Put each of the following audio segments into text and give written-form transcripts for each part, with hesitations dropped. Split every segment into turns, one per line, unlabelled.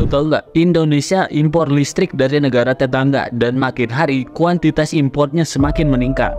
Lo tau nggak? Indonesia impor listrik dari negara tetangga dan makin hari kuantitas impornya semakin meningkat.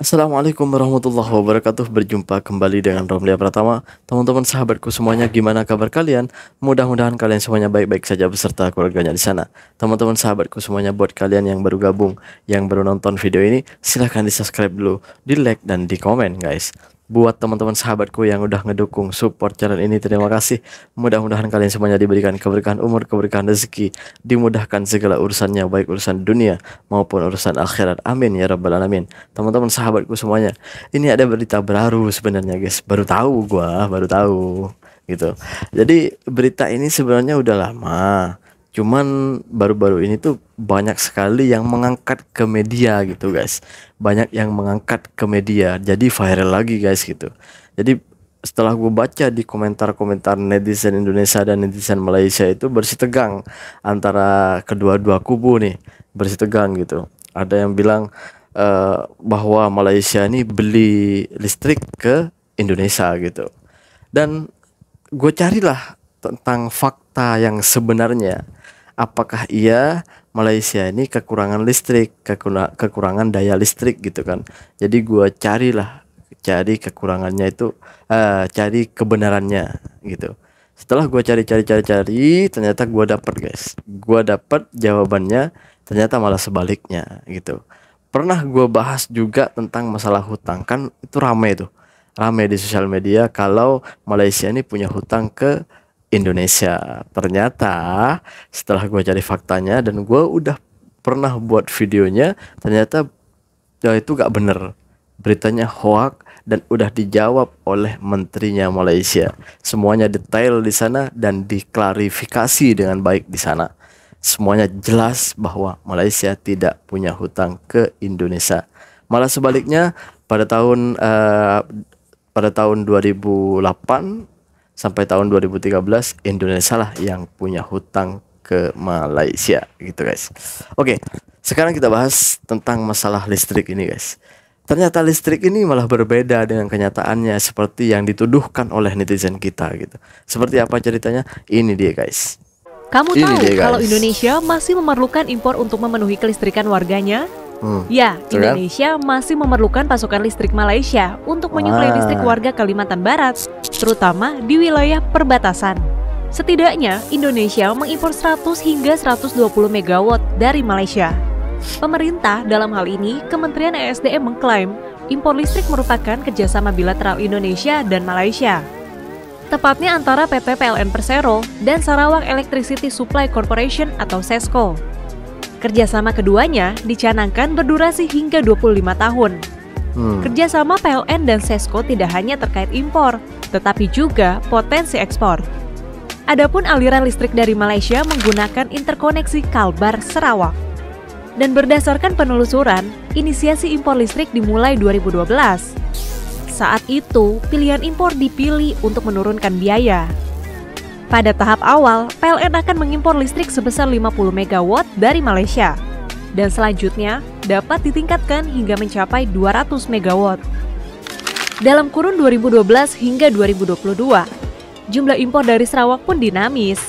Assalamualaikum warahmatullahi wabarakatuh. Berjumpa kembali dengan Romlia Pratama. Teman-teman sahabatku semuanya, gimana kabar kalian? Mudah-mudahan kalian semuanya baik-baik saja beserta keluarganya di sana. Teman-teman sahabatku semuanya, buat kalian yang baru gabung, yang baru nonton video ini, silahkan di subscribe dulu, di like dan di komen guys. Buat teman-teman sahabatku yang udah ngedukung support channel ini, terima kasih. Mudah-mudahan kalian semuanya diberikan keberkahan umur, keberkahan rezeki, dimudahkan segala urusannya, baik urusan dunia maupun urusan akhirat. Amin ya rabbal alamin. Teman-teman sahabatku semuanya, ini ada berita baru sebenarnya guys. Baru tahu gitu. Jadi berita ini sebenarnya udah lama, cuman baru-baru ini tuh banyak sekali yang mengangkat ke media gitu guys. Banyak yang mengangkat ke media, jadi viral lagi guys gitu. Jadi setelah gue baca di komentar-komentar netizen Indonesia dan netizen Malaysia, itu bersih tegang antara kedua-dua kubu nih, bersih tegang gitu. Ada yang bilang bahwa Malaysia ini beli listrik ke Indonesia gitu. Dan gue carilah tentang fakta yang sebenarnya. Apakah iya Malaysia ini kekurangan listrik, kekurangan daya listrik gitu kan. Jadi gue cari kekurangannya itu, cari kebenarannya gitu. Setelah gue cari, ternyata gue dapet guys. Gue dapet jawabannya, ternyata malah sebaliknya gitu. Pernah gue bahas juga tentang masalah hutang, kan itu rame di sosial media kalau Malaysia ini punya hutang ke Indonesia. Ternyata setelah gue cari faktanya dan gue udah pernah buat videonya, ternyata ya itu gak bener, beritanya hoax, dan udah dijawab oleh menterinya Malaysia. Semuanya detail di sana dan diklarifikasi dengan baik di sana. Semuanya jelas bahwa Malaysia tidak punya hutang ke Indonesia. Malah sebaliknya, pada tahun 2008 sampai tahun 2013 Indonesia lah yang punya hutang ke Malaysia gitu guys. Oke, sekarang kita bahas tentang masalah listrik ini guys. Ternyata listrik ini malah berbeda dengan kenyataannya seperti yang dituduhkan oleh netizen kita gitu. Seperti apa ceritanya? Ini dia guys.
Kamu tahu kalau Indonesia masih memerlukan impor untuk memenuhi kelistrikan warganya? Ya, Indonesia masih memerlukan pasokan listrik Malaysia untuk menyuplai listrik warga Kalimantan Barat, terutama di wilayah perbatasan. Setidaknya, Indonesia mengimpor 100 hingga 120 megawatt dari Malaysia. Pemerintah dalam hal ini, Kementerian ESDM mengklaim impor listrik merupakan kerjasama bilateral Indonesia dan Malaysia. Tepatnya antara PT PLN Persero dan Sarawak Electricity Supply Corporation atau SESCO. Kerjasama keduanya dicanangkan berdurasi hingga 25 tahun. Kerjasama PLN dan SESCO tidak hanya terkait impor, tetapi juga potensi ekspor. Adapun aliran listrik dari Malaysia menggunakan interkoneksi Kalbar Sarawak. Dan berdasarkan penelusuran, inisiasi impor listrik dimulai 2012. Saat itu, pilihan impor dipilih untuk menurunkan biaya. Pada tahap awal, PLN akan mengimpor listrik sebesar 50 megawatt dari Malaysia. Dan selanjutnya, dapat ditingkatkan hingga mencapai 200 megawatt. Dalam kurun 2012 hingga 2022, jumlah impor dari Sarawak pun dinamis.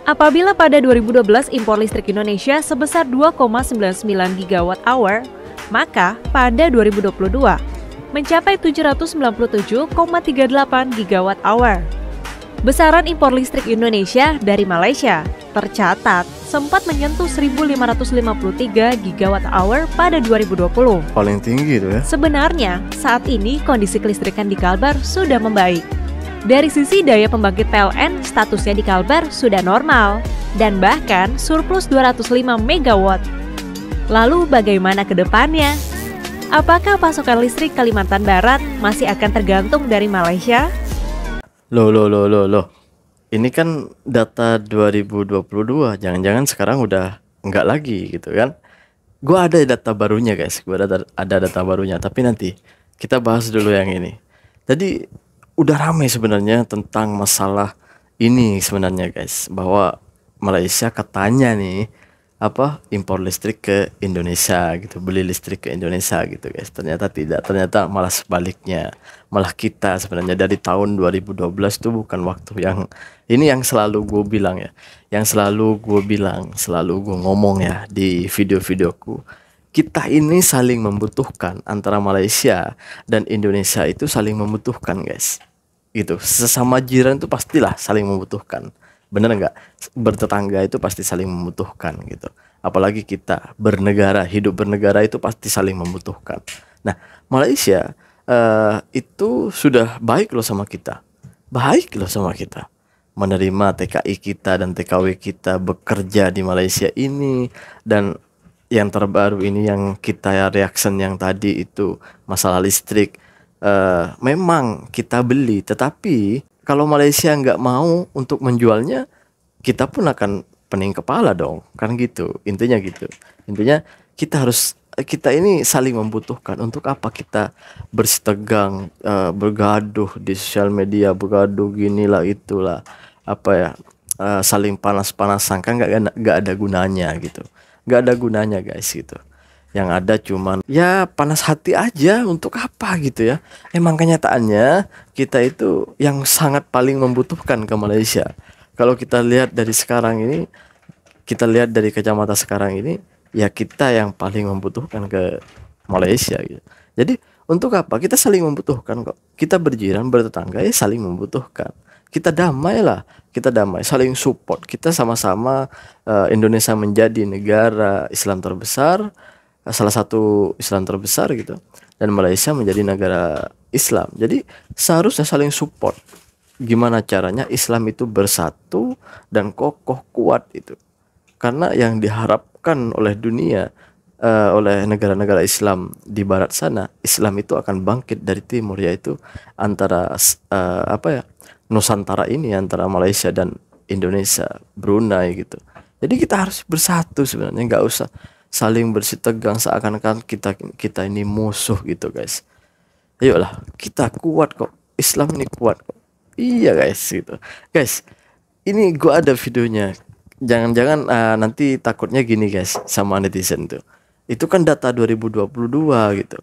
Apabila pada 2012 impor listrik Indonesia sebesar 2,99 gigawatt hour, maka pada 2022 mencapai 797,38 gigawatt hour. Besaran impor listrik Indonesia dari Malaysia tercatat sempat menyentuh 1.553 gigawatt hour pada 2020.
Paling tinggi itu ya.
Sebenarnya, saat ini kondisi kelistrikan di Kalbar sudah membaik. Dari sisi daya pembangkit PLN, statusnya di Kalbar sudah normal dan bahkan surplus 205 megawatt. Lalu bagaimana ke depannya? Apakah pasokan listrik Kalimantan Barat masih akan tergantung dari Malaysia?
Loh. Ini kan data 2022, jangan-jangan sekarang udah enggak lagi gitu kan. Gua ada data barunya guys, ada data barunya, tapi nanti kita bahas dulu yang ini. Jadi udah ramai sebenarnya tentang masalah ini sebenarnya guys, bahwa Malaysia katanya nih impor listrik ke Indonesia gitu, beli listrik ke Indonesia gitu guys. Ternyata tidak, ternyata malah sebaliknya. Malah kita sebenarnya dari tahun 2012 itu bukan waktu yang ini, yang selalu gue bilang ya, yang selalu gue bilang, selalu gue ngomong ya di video-videoku. Kita ini saling membutuhkan, antara Malaysia dan Indonesia itu saling membutuhkan guys. Gitu, sesama jiran itu pastilah saling membutuhkan. Bener nggak? Bertetangga itu pasti saling membutuhkan gitu. Apalagi kita bernegara, hidup bernegara itu pasti saling membutuhkan. Nah, Malaysia itu sudah baik loh sama kita. Baik loh sama kita. Menerima TKI kita dan TKW kita bekerja di Malaysia ini. Dan yang terbaru ini yang kita reaction yang tadi itu masalah listrik. Memang kita beli, tetapi kalau Malaysia nggak mau untuk menjualnya, kita pun akan pening kepala dong, kan gitu. Intinya gitu. Intinya kita ini saling membutuhkan. Untuk apa kita bersitegang, bergaduh di sosial media, bergaduh ginilah itulah, saling panas-panasan, kan nggak ada gunanya gitu. Nggak ada gunanya guys gitu. Yang ada cuman ya panas hati aja, untuk apa gitu ya. Emang kenyataannya kita itu yang sangat paling membutuhkan ke Malaysia. Kalau kita lihat dari sekarang ini, kita lihat dari kacamata sekarang ini, ya kita yang paling membutuhkan ke Malaysia gitu. Jadi untuk apa? Kita saling membutuhkan kok. Kita berjiran, bertetangga ya saling membutuhkan. Kita damai lah, kita damai, saling support. Kita sama-sama Indonesia menjadi negara Islam terbesar, salah satu Islam terbesar gitu, dan Malaysia menjadi negara Islam. Jadi seharusnya saling support. Gimana caranya Islam itu bersatu dan kokoh kuat itu. Karena yang diharapkan oleh dunia, oleh negara-negara Islam di barat sana, Islam itu akan bangkit dari timur, yaitu antara Nusantara ini, antara Malaysia dan Indonesia, Brunei gitu. Jadi kita harus bersatu sebenarnya, nggak usah saling bersitegang seakan-akan kita ini musuh gitu guys. Ayolah, kita kuat kok, Islam ini kuat kok. Iya guys gitu. Guys, ini gua ada videonya. Jangan-jangan nanti takutnya gini guys sama netizen tuh. Itu kan data 2022 gitu.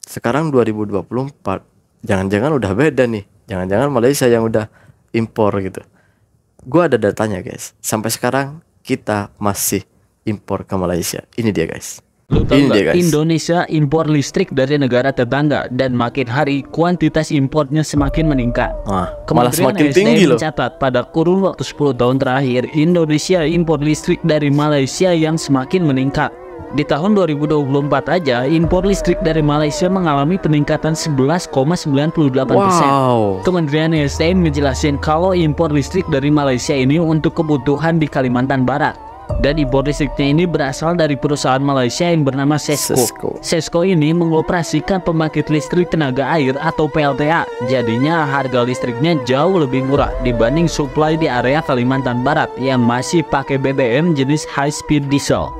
Sekarang 2024. Jangan-jangan udah beda nih. Jangan-jangan Malaysia yang udah impor gitu. Gua ada datanya guys. Sampai sekarang kita masih impor ke Malaysia. Ini dia guys.
Lu tahu nggak, Indonesia impor listrik dari negara tetangga dan makin hari kuantitas impornya semakin meningkat.
Malah semakin tinggi loh.
Mencatat pada kurun waktu 10 tahun terakhir, Indonesia impor listrik dari Malaysia yang semakin meningkat. Di tahun 2024 aja, impor listrik dari Malaysia mengalami peningkatan 11,98%.
Wow.
Kementerian SDM ngejelasin kalau impor listrik dari Malaysia ini untuk kebutuhan di Kalimantan Barat. Dan impor listriknya ini berasal dari perusahaan Malaysia yang bernama Sesco. Sesco ini mengoperasikan pembangkit listrik tenaga air atau PLTA. Jadinya harga listriknya jauh lebih murah dibanding suplai di area Kalimantan Barat yang masih pakai BBM jenis high speed diesel.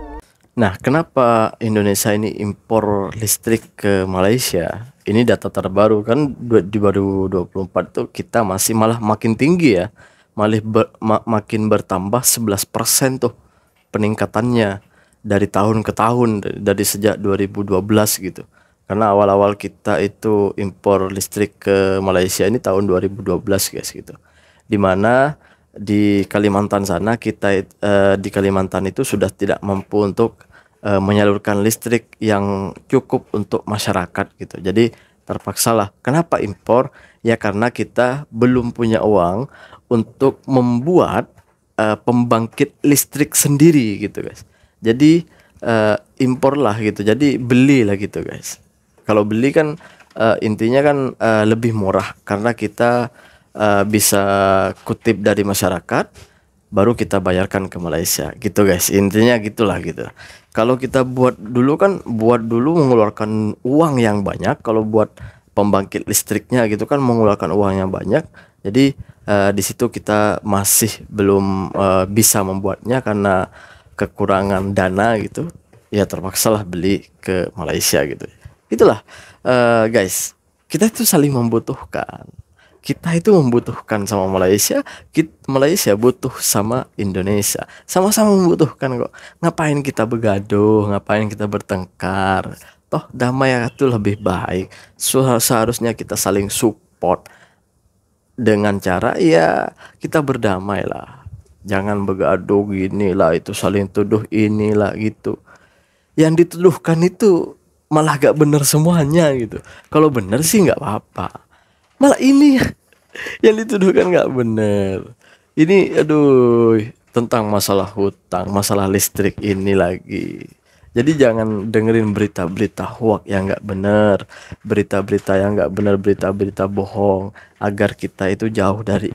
Nah, kenapa Indonesia ini impor listrik ke Malaysia? Ini data terbaru kan, di 2024 tuh kita masih malah makin tinggi ya. Makin bertambah 11% tuh peningkatannya dari tahun ke tahun, dari sejak 2012 gitu. Karena awal-awal kita itu impor listrik ke Malaysia ini tahun 2012 guys gitu. Dimana di Kalimantan sana kita di Kalimantan itu sudah tidak mampu untuk menyalurkan listrik yang cukup untuk masyarakat gitu. Jadi terpaksalah. Kenapa impor? Ya karena kita belum punya uang untuk membuat pembangkit listrik sendiri gitu guys. Jadi impor lah gitu. Jadi belilah gitu guys. Kalau beli kan intinya kan lebih murah karena kita bisa kutip dari masyarakat, baru kita bayarkan ke Malaysia gitu guys. Intinya gitulah gitu. Kalau kita buat dulu mengeluarkan uang yang banyak. Kalau buat pembangkit listriknya gitu kan mengeluarkan uang yang banyak. Jadi di situ kita masih belum bisa membuatnya karena kekurangan dana gitu. ya terpaksalah beli ke Malaysia gitu. Itulah guys, kita itu saling membutuhkan. Kita itu membutuhkan sama Malaysia, Malaysia butuh sama Indonesia, sama-sama membutuhkan kok. Ngapain kita begaduh, ngapain kita bertengkar? Toh damai itu lebih baik. Seharusnya kita saling support dengan cara ya kita berdamai lah. Jangan begaduh gini lah, itu saling tuduh inilah gitu. Yang dituduhkan itu malah gak bener semuanya gitu. Kalau bener sih gak apa-apa, malah ini yang dituduhkan gak bener. Ini aduh, tentang masalah hutang, masalah listrik ini lagi. Jadi jangan dengerin berita-berita hoax yang gak bener, berita-berita yang gak bener, berita-berita bohong, agar kita itu jauh dari,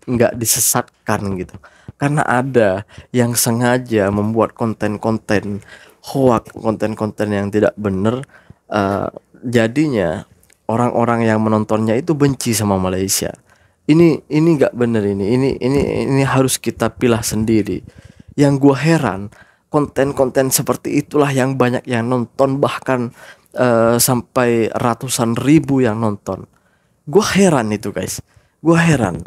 gak disesatkan gitu. Karena ada yang sengaja membuat konten-konten hoax, konten-konten yang tidak bener, jadinya orang-orang yang menontonnya itu benci sama Malaysia. Ini nggak bener, ini harus kita pilah sendiri. Yang gua heran, konten-konten seperti itulah yang banyak yang nonton, bahkan sampai ratusan ribu yang nonton. Gua heran itu guys, gua heran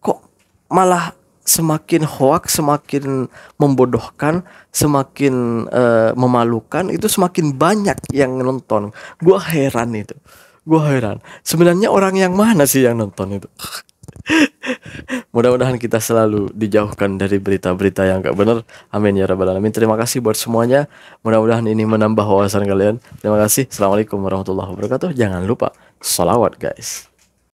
kok malah semakin hoax, semakin membodohkan, semakin memalukan, itu semakin banyak yang nonton. Gua heran itu. Gua heran. Sebenarnya orang yang mana sih yang nonton itu? Mudah-mudahan kita selalu dijauhkan dari berita-berita yang gak benar. Amin ya rabbal alamin. Terima kasih buat semuanya. Mudah-mudahan ini menambah wawasan kalian. Terima kasih. Assalamualaikum warahmatullahi wabarakatuh. Jangan lupa sholawat guys.